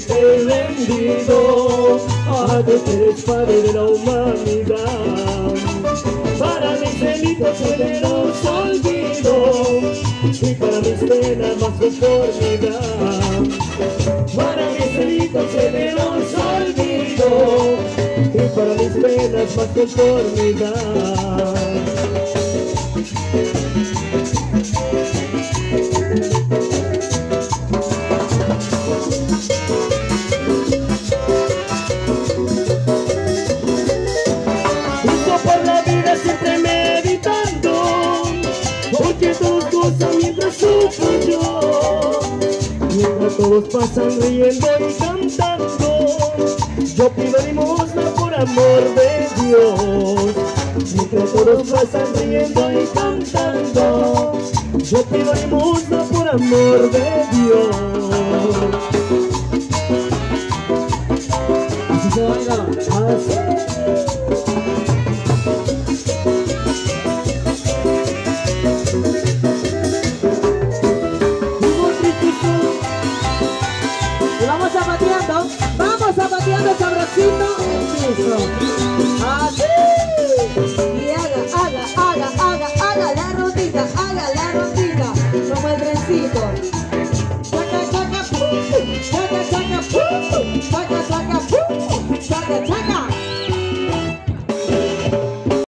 Te he rendido a que eres padre de la humanidad. Para mis delitos se los olvido y para mis penas más conformidad. Para mis delitos se los olvido y para mis penas más conformidad. Siempre meditando, porque todos gozan mientras sufro yo. Mientras todos pasan riendo y cantando, yo pido limosna por amor de Dios. Mientras todos pasan riendo y cantando, yo pido limosna por amor de Dios. Así se baila, así. Zapateando sabrosito el piso. Así. Y haga la rondita, como el trencito. Chaca, chaca, chaca, chaca, chaca, chaca, chaca.